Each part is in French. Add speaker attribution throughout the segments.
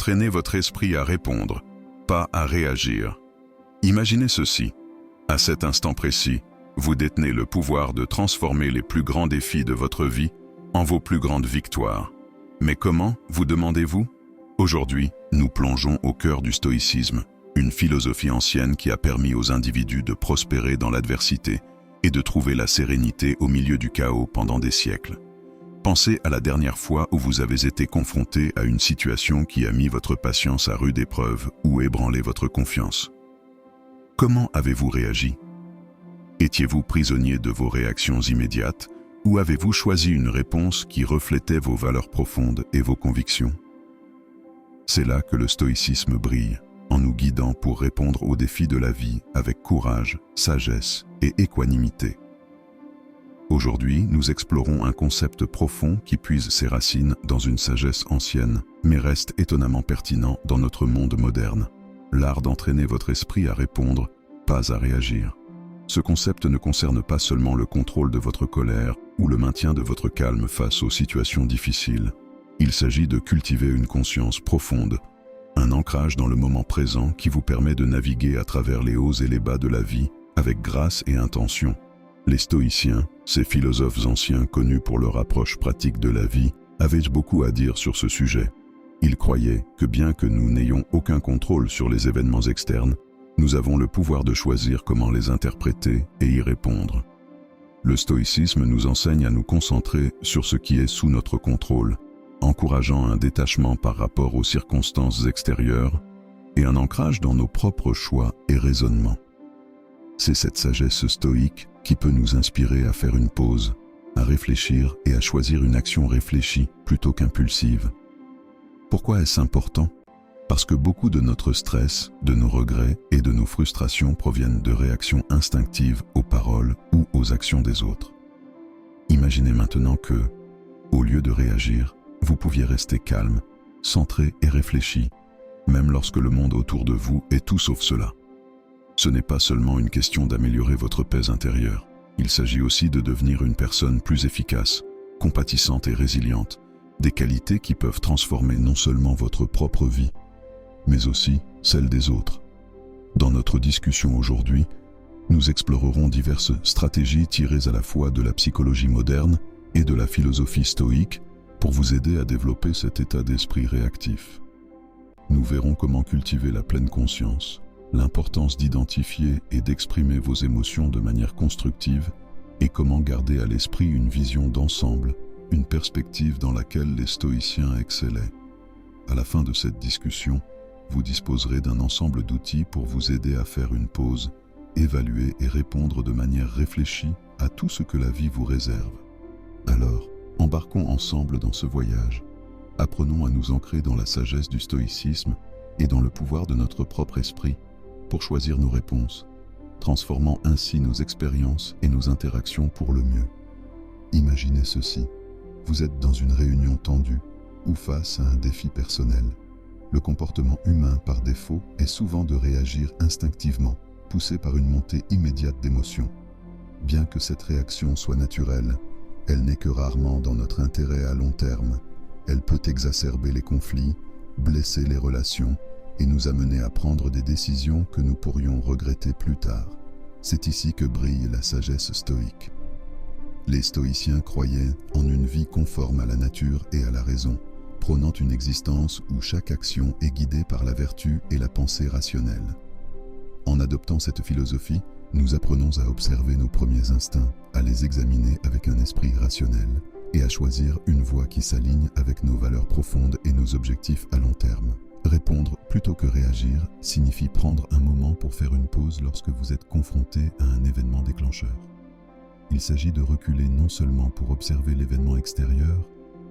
Speaker 1: entraînez votre esprit à répondre, pas à réagir. Imaginez ceci. À cet instant précis, vous détenez le pouvoir de transformer les plus grands défis de votre vie en vos plus grandes victoires. Mais comment, vous demandez-vous? Aujourd'hui, nous plongeons au cœur du stoïcisme, une philosophie ancienne qui a permis aux individus de prospérer dans l'adversité et de trouver la sérénité au milieu du chaos pendant des siècles. Pensez à la dernière fois où vous avez été confronté à une situation qui a mis votre patience à rude épreuve ou ébranlé votre confiance. Comment avez-vous réagi? Étiez-vous prisonnier de vos réactions immédiates ou avez-vous choisi une réponse qui reflétait vos valeurs profondes et vos convictions? C'est là que le stoïcisme brille, en nous guidant pour répondre aux défis de la vie avec courage, sagesse et équanimité. Aujourd'hui, nous explorons un concept profond qui puise ses racines dans une sagesse ancienne, mais reste étonnamment pertinent dans notre monde moderne. L'art d'entraîner votre esprit à répondre, pas à réagir. Ce concept ne concerne pas seulement le contrôle de votre colère ou le maintien de votre calme face aux situations difficiles. Il s'agit de cultiver une conscience profonde, un ancrage dans le moment présent qui vous permet de naviguer à travers les hauts et les bas de la vie avec grâce et intention. Les stoïciens, ces philosophes anciens connus pour leur approche pratique de la vie, avaient beaucoup à dire sur ce sujet. Ils croyaient que bien que nous n'ayons aucun contrôle sur les événements externes, nous avons le pouvoir de choisir comment les interpréter et y répondre. Le stoïcisme nous enseigne à nous concentrer sur ce qui est sous notre contrôle, encourageant un détachement par rapport aux circonstances extérieures et un ancrage dans nos propres choix et raisonnements. C'est cette sagesse stoïque qui peut nous inspirer à faire une pause, à réfléchir et à choisir une action réfléchie plutôt qu'impulsive. Pourquoi est-ce important? Parce que beaucoup de notre stress, de nos regrets et de nos frustrations proviennent de réactions instinctives aux paroles ou aux actions des autres. Imaginez maintenant que, au lieu de réagir, vous pouviez rester calme, centré et réfléchi, même lorsque le monde autour de vous est tout sauf cela. Ce n'est pas seulement une question d'améliorer votre paix intérieure, il s'agit aussi de devenir une personne plus efficace, compatissante et résiliente, des qualités qui peuvent transformer non seulement votre propre vie, mais aussi celle des autres. Dans notre discussion aujourd'hui, nous explorerons diverses stratégies tirées à la fois de la psychologie moderne et de la philosophie stoïque pour vous aider à développer cet état d'esprit réactif. Nous verrons comment cultiver la pleine conscience, l'importance d'identifier et d'exprimer vos émotions de manière constructive et comment garder à l'esprit une vision d'ensemble, une perspective dans laquelle les stoïciens excellaient. À la fin de cette discussion, vous disposerez d'un ensemble d'outils pour vous aider à faire une pause, évaluer et répondre de manière réfléchie à tout ce que la vie vous réserve. Alors, embarquons ensemble dans ce voyage. Apprenons à nous ancrer dans la sagesse du stoïcisme et dans le pouvoir de notre propre esprit pour choisir nos réponses, transformant ainsi nos expériences et nos interactions pour le mieux. Imaginez ceci. Vous êtes dans une réunion tendue ou face à un défi personnel. Le comportement humain par défaut est souvent de réagir instinctivement, poussé par une montée immédiate d'émotions. Bien que cette réaction soit naturelle, elle n'est que rarement dans notre intérêt à long terme. Elle peut exacerber les conflits, blesser les relations et nous amener à prendre des décisions que nous pourrions regretter plus tard. C'est ici que brille la sagesse stoïque. Les stoïciens croyaient en une vie conforme à la nature et à la raison, prônant une existence où chaque action est guidée par la vertu et la pensée rationnelle. En adoptant cette philosophie, nous apprenons à observer nos premiers instincts, à les examiner avec un esprit rationnel et à choisir une voie qui s'aligne avec nos valeurs profondes et nos objectifs à long terme. Répondre plutôt que réagir signifie prendre un moment pour faire une pause lorsque vous êtes confronté à un événement déclencheur. Il s'agit de reculer non seulement pour observer l'événement extérieur,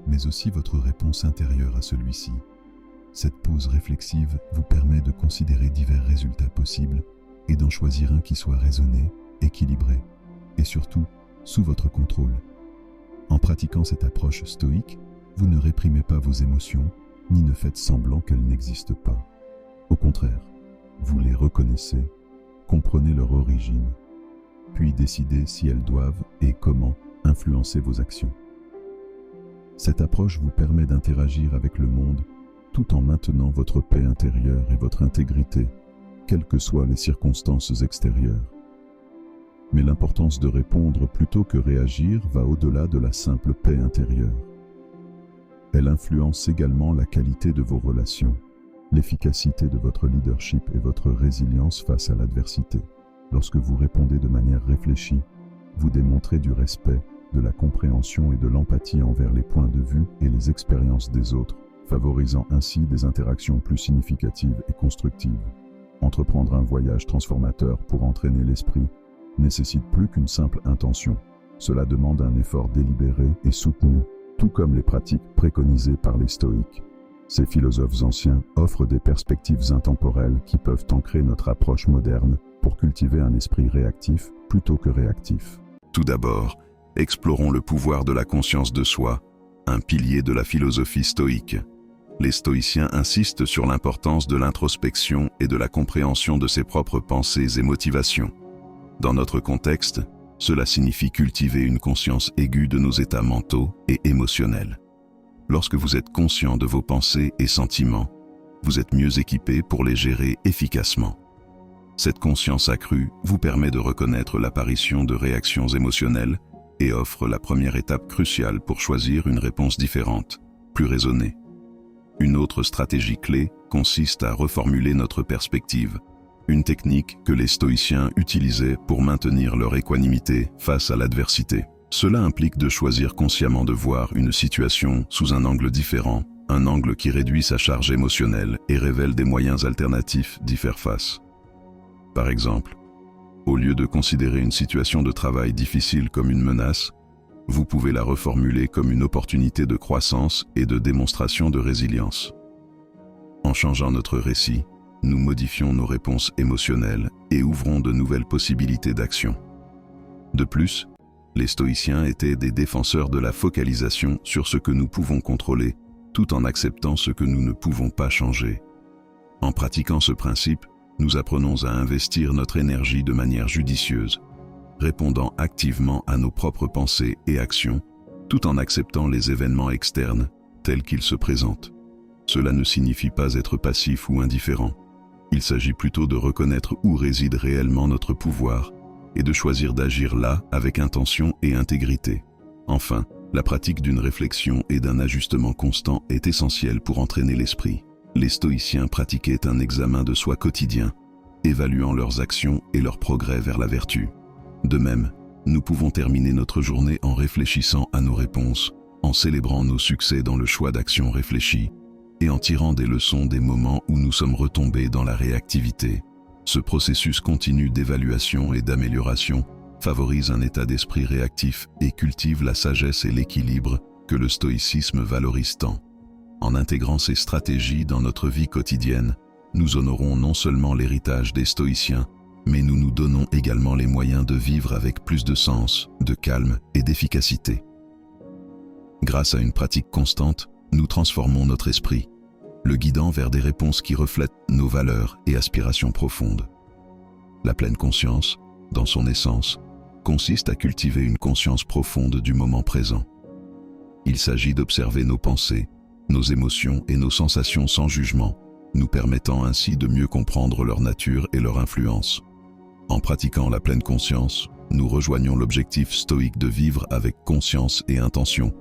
Speaker 1: mais aussi votre réponse intérieure à celui-ci. Cette pause réflexive vous permet de considérer divers résultats possibles et d'en choisir un qui soit raisonné, équilibré et surtout sous votre contrôle. En pratiquant cette approche stoïque, vous ne réprimez pas vos émotions ni ne faites semblant qu'elles n'existent pas. Au contraire, vous les reconnaissez, comprenez leur origine, puis décidez si elles doivent et comment influencer vos actions. Cette approche vous permet d'interagir avec le monde tout en maintenant votre paix intérieure et votre intégrité, quelles que soient les circonstances extérieures. Mais l'importance de répondre plutôt que réagir va au-delà de la simple paix intérieure. Elle influence également la qualité de vos relations, l'efficacité de votre leadership et votre résilience face à l'adversité. Lorsque vous répondez de manière réfléchie, vous démontrez du respect, de la compréhension et de l'empathie envers les points de vue et les expériences des autres, favorisant ainsi des interactions plus significatives et constructives. Entreprendre un voyage transformateur pour entraîner l'esprit nécessite plus qu'une simple intention. Cela demande un effort délibéré et soutenu, tout comme les pratiques préconisées par les stoïques. Ces philosophes anciens offrent des perspectives intemporelles qui peuvent ancrer notre approche moderne pour cultiver un esprit réactif plutôt que réactif. Tout d'abord, explorons le pouvoir de la conscience de soi, un pilier de la philosophie stoïque. Les stoïciens insistent sur l'importance de l'introspection et de la compréhension de ses propres pensées et motivations. Dans notre contexte, cela signifie cultiver une conscience aiguë de nos états mentaux et émotionnels. Lorsque vous êtes conscient de vos pensées et sentiments, vous êtes mieux équipé pour les gérer efficacement. Cette conscience accrue vous permet de reconnaître l'apparition de réactions émotionnelles et offre la première étape cruciale pour choisir une réponse différente, plus raisonnée. Une autre stratégie clé consiste à reformuler notre perspective, une technique que les stoïciens utilisaient pour maintenir leur équanimité face à l'adversité. Cela implique de choisir consciemment de voir une situation sous un angle différent, un angle qui réduit sa charge émotionnelle et révèle des moyens alternatifs d'y faire face. Par exemple, au lieu de considérer une situation de travail difficile comme une menace, vous pouvez la reformuler comme une opportunité de croissance et de démonstration de résilience. En changeant notre récit, nous modifions nos réponses émotionnelles et ouvrons de nouvelles possibilités d'action. De plus, les stoïciens étaient des défenseurs de la focalisation sur ce que nous pouvons contrôler, tout en acceptant ce que nous ne pouvons pas changer. En pratiquant ce principe, nous apprenons à investir notre énergie de manière judicieuse, répondant activement à nos propres pensées et actions, tout en acceptant les événements externes tels qu'ils se présentent. Cela ne signifie pas être passif ou indifférent. Il s'agit plutôt de reconnaître où réside réellement notre pouvoir et de choisir d'agir là avec intention et intégrité. Enfin, la pratique d'une réflexion et d'un ajustement constant est essentielle pour entraîner l'esprit. Les stoïciens pratiquaient un examen de soi quotidien, évaluant leurs actions et leur progrès vers la vertu. De même, nous pouvons terminer notre journée en réfléchissant à nos réponses, en célébrant nos succès dans le choix d'actions réfléchies et en tirant des leçons des moments où nous sommes retombés dans la réactivité. Ce processus continu d'évaluation et d'amélioration favorise un état d'esprit réactif et cultive la sagesse et l'équilibre que le stoïcisme valorise tant. En intégrant ces stratégies dans notre vie quotidienne, nous honorons non seulement l'héritage des stoïciens, mais nous nous donnons également les moyens de vivre avec plus de sens, de calme et d'efficacité. Grâce à une pratique constante, nous transformons notre esprit, le guidant vers des réponses qui reflètent nos valeurs et aspirations profondes. La pleine conscience, dans son essence, consiste à cultiver une conscience profonde du moment présent. Il s'agit d'observer nos pensées, nos émotions et nos sensations sans jugement, nous permettant ainsi de mieux comprendre leur nature et leur influence. En pratiquant la pleine conscience, nous rejoignons l'objectif stoïque de vivre avec conscience et intention,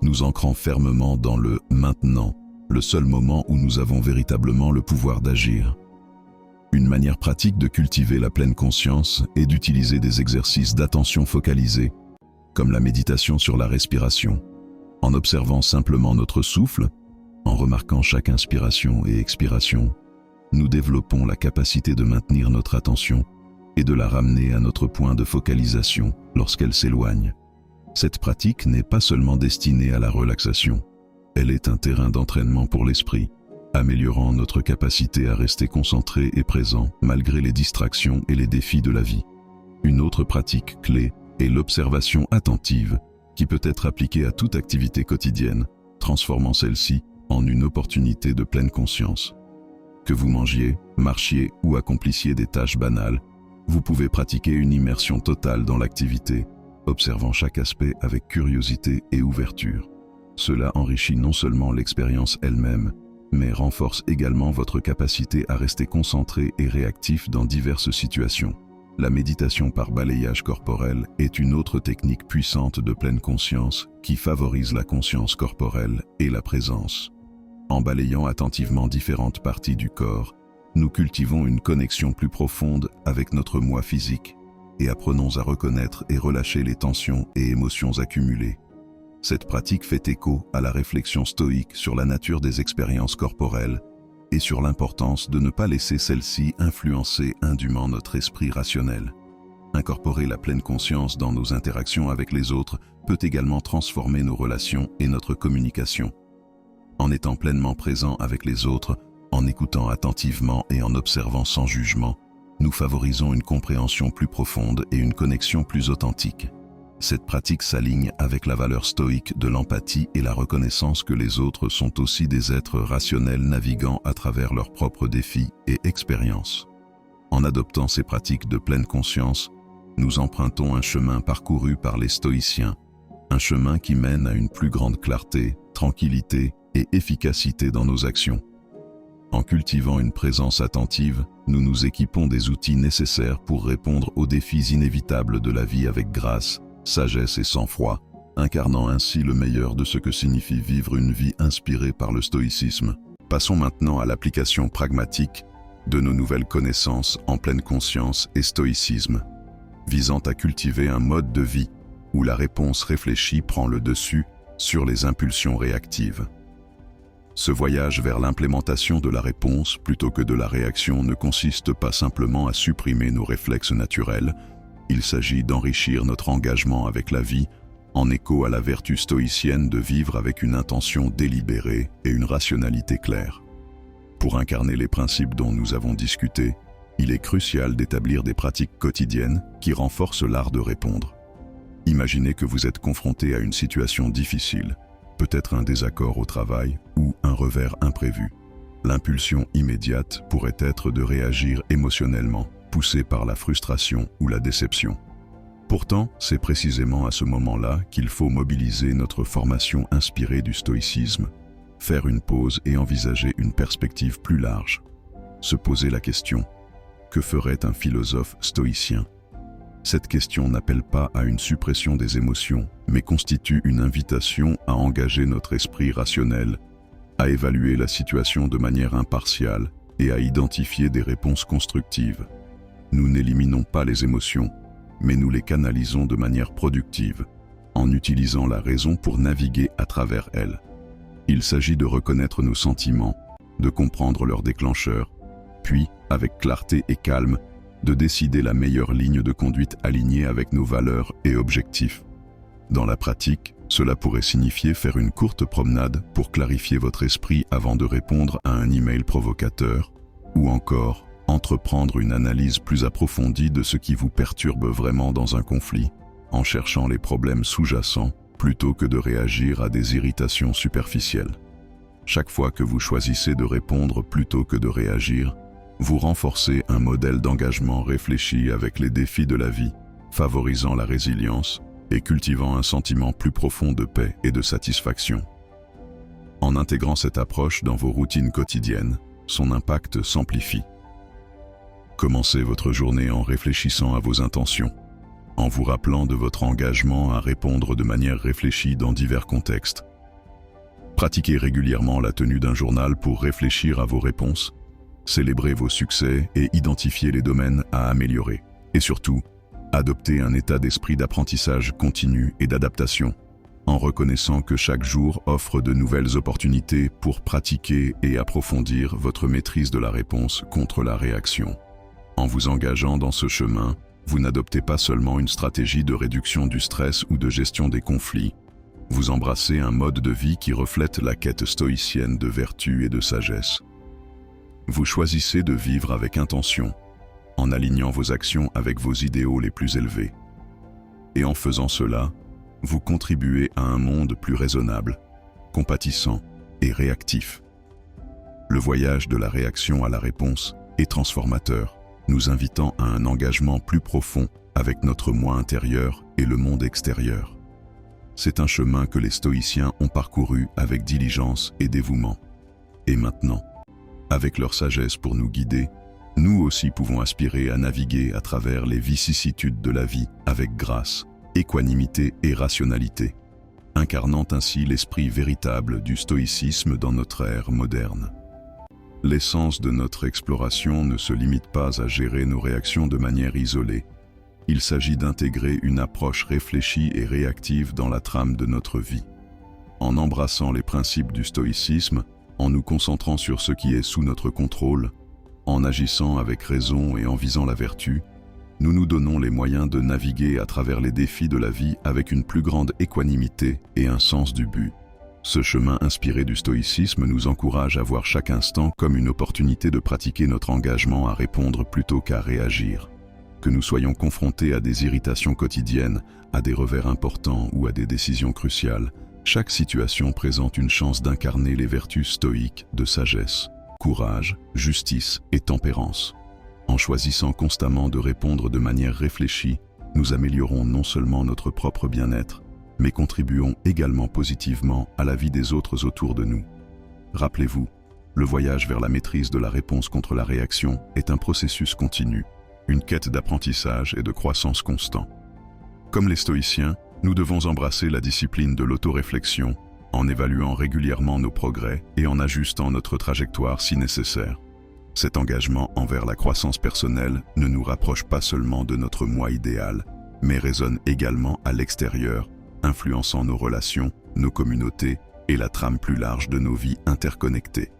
Speaker 1: nous ancrant fermement dans le « maintenant », le seul moment où nous avons véritablement le pouvoir d'agir. Une manière pratique de cultiver la pleine conscience est d'utiliser des exercices d'attention focalisée, comme la méditation sur la respiration. En observant simplement notre souffle, en remarquant chaque inspiration et expiration, nous développons la capacité de maintenir notre attention et de la ramener à notre point de focalisation lorsqu'elle s'éloigne. Cette pratique n'est pas seulement destinée à la relaxation, elle est un terrain d'entraînement pour l'esprit, améliorant notre capacité à rester concentré et présent malgré les distractions et les défis de la vie. Une autre pratique clé est l'observation attentive, qui peut être appliquée à toute activité quotidienne, transformant celle-ci en une opportunité de pleine conscience. Que vous mangiez, marchiez ou accomplissiez des tâches banales, vous pouvez pratiquer une immersion totale dans l'activité, observant chaque aspect avec curiosité et ouverture. Cela enrichit non seulement l'expérience elle-même, mais renforce également votre capacité à rester concentré et réactif dans diverses situations. La méditation par balayage corporel est une autre technique puissante de pleine conscience qui favorise la conscience corporelle et la présence. En balayant attentivement différentes parties du corps, nous cultivons une connexion plus profonde avec notre moi physique et apprenons à reconnaître et relâcher les tensions et émotions accumulées. Cette pratique fait écho à la réflexion stoïque sur la nature des expériences corporelles et sur l'importance de ne pas laisser celles-ci influencer indûment notre esprit rationnel. Incorporer la pleine conscience dans nos interactions avec les autres peut également transformer nos relations et notre communication. En étant pleinement présent avec les autres, en écoutant attentivement et en observant sans jugement, nous favorisons une compréhension plus profonde et une connexion plus authentique. Cette pratique s'aligne avec la valeur stoïque de l'empathie et la reconnaissance que les autres sont aussi des êtres rationnels naviguant à travers leurs propres défis et expériences. En adoptant ces pratiques de pleine conscience, nous empruntons un chemin parcouru par les stoïciens, un chemin qui mène à une plus grande clarté, tranquillité et efficacité dans nos actions. En cultivant une présence attentive, nous nous équipons des outils nécessaires pour répondre aux défis inévitables de la vie avec grâce, sagesse et sang-froid, incarnant ainsi le meilleur de ce que signifie vivre une vie inspirée par le stoïcisme. Passons maintenant à l'application pragmatique de nos nouvelles connaissances en pleine conscience et stoïcisme, visant à cultiver un mode de vie où la réponse réfléchie prend le dessus sur les impulsions réactives. Ce voyage vers l'implémentation de la réponse plutôt que de la réaction ne consiste pas simplement à supprimer nos réflexes naturels, il s'agit d'enrichir notre engagement avec la vie, en écho à la vertu stoïcienne de vivre avec une intention délibérée et une rationalité claire. Pour incarner les principes dont nous avons discuté, il est crucial d'établir des pratiques quotidiennes qui renforcent l'art de répondre. Imaginez que vous êtes confronté à une situation difficile, peut-être un désaccord au travail ou un revers imprévu. L'impulsion immédiate pourrait être de réagir émotionnellement, poussé par la frustration ou la déception. Pourtant, c'est précisément à ce moment-là qu'il faut mobiliser notre formation inspirée du stoïcisme, faire une pause et envisager une perspective plus large. Se poser la question, que ferait un philosophe stoïcien ? Cette question n'appelle pas à une suppression des émotions, mais constitue une invitation à engager notre esprit rationnel, à évaluer la situation de manière impartiale et à identifier des réponses constructives. Nous n'éliminons pas les émotions, mais nous les canalisons de manière productive, en utilisant la raison pour naviguer à travers elles. Il s'agit de reconnaître nos sentiments, de comprendre leurs déclencheurs, puis, avec clarté et calme, de décider la meilleure ligne de conduite alignée avec nos valeurs et objectifs. Dans la pratique, cela pourrait signifier faire une courte promenade pour clarifier votre esprit avant de répondre à un email provocateur, ou encore entreprendre une analyse plus approfondie de ce qui vous perturbe vraiment dans un conflit, en cherchant les problèmes sous-jacents plutôt que de réagir à des irritations superficielles. Chaque fois que vous choisissez de répondre plutôt que de réagir, vous renforcez un modèle d'engagement réfléchi avec les défis de la vie, favorisant la résilience et cultivant un sentiment plus profond de paix et de satisfaction. En intégrant cette approche dans vos routines quotidiennes, son impact s'amplifie. Commencez votre journée en réfléchissant à vos intentions, en vous rappelant de votre engagement à répondre de manière réfléchie dans divers contextes. Pratiquez régulièrement la tenue d'un journal pour réfléchir à vos réponses, célébrez vos succès et identifiez les domaines à améliorer. Et surtout, adoptez un état d'esprit d'apprentissage continu et d'adaptation, en reconnaissant que chaque jour offre de nouvelles opportunités pour pratiquer et approfondir votre maîtrise de la réponse contre la réaction. En vous engageant dans ce chemin, vous n'adoptez pas seulement une stratégie de réduction du stress ou de gestion des conflits, vous embrassez un mode de vie qui reflète la quête stoïcienne de vertu et de sagesse. Vous choisissez de vivre avec intention, en alignant vos actions avec vos idéaux les plus élevés. Et en faisant cela, vous contribuez à un monde plus raisonnable, compatissant et réactif. Le voyage de la réaction à la réponse est transformateur, nous invitant à un engagement plus profond avec notre moi intérieur et le monde extérieur. C'est un chemin que les stoïciens ont parcouru avec diligence et dévouement. et maintenant. Avec leur sagesse pour nous guider, nous aussi pouvons aspirer à naviguer à travers les vicissitudes de la vie avec grâce, équanimité et rationalité, incarnant ainsi l'esprit véritable du stoïcisme dans notre ère moderne. L'essence de notre exploration ne se limite pas à gérer nos réactions de manière isolée. Il s'agit d'intégrer une approche réfléchie et réactive dans la trame de notre vie. En embrassant les principes du stoïcisme, en nous concentrant sur ce qui est sous notre contrôle, en agissant avec raison et en visant la vertu, nous nous donnons les moyens de naviguer à travers les défis de la vie avec une plus grande équanimité et un sens du but. Ce chemin inspiré du stoïcisme nous encourage à voir chaque instant comme une opportunité de pratiquer notre engagement à répondre plutôt qu'à réagir. Que nous soyons confrontés à des irritations quotidiennes, à des revers importants ou à des décisions cruciales, chaque situation présente une chance d'incarner les vertus stoïques de sagesse, courage, justice et tempérance. En choisissant constamment de répondre de manière réfléchie, nous améliorons non seulement notre propre bien-être, mais contribuons également positivement à la vie des autres autour de nous. Rappelez-vous, le voyage vers la maîtrise de la réponse contre la réaction est un processus continu, une quête d'apprentissage et de croissance constant. Comme les stoïciens, nous devons embrasser la discipline de l'autoréflexion en évaluant régulièrement nos progrès et en ajustant notre trajectoire si nécessaire. Cet engagement envers la croissance personnelle ne nous rapproche pas seulement de notre moi idéal, mais résonne également à l'extérieur, influençant nos relations, nos communautés et la trame plus large de nos vies interconnectées.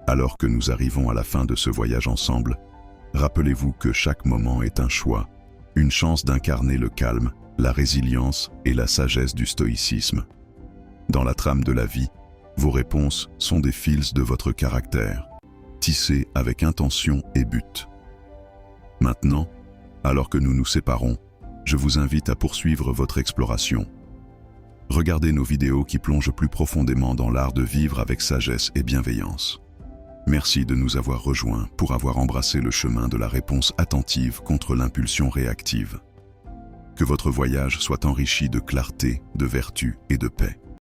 Speaker 1: Alors que nous arrivons à la fin de ce voyage ensemble, rappelez-vous que chaque moment est un choix, une chance d'incarner le calme, la résilience et la sagesse du stoïcisme. Dans la trame de la vie, vos réponses sont des fils de votre caractère, tissés avec intention et but. Maintenant, alors que nous nous séparons, je vous invite à poursuivre votre exploration. Regardez nos vidéos qui plongent plus profondément dans l'art de vivre avec sagesse et bienveillance. Merci de nous avoir rejoints pour avoir embrassé le chemin de la réponse attentive contre l'impulsion réactive. Que votre voyage soit enrichi de clarté, de vertu et de paix.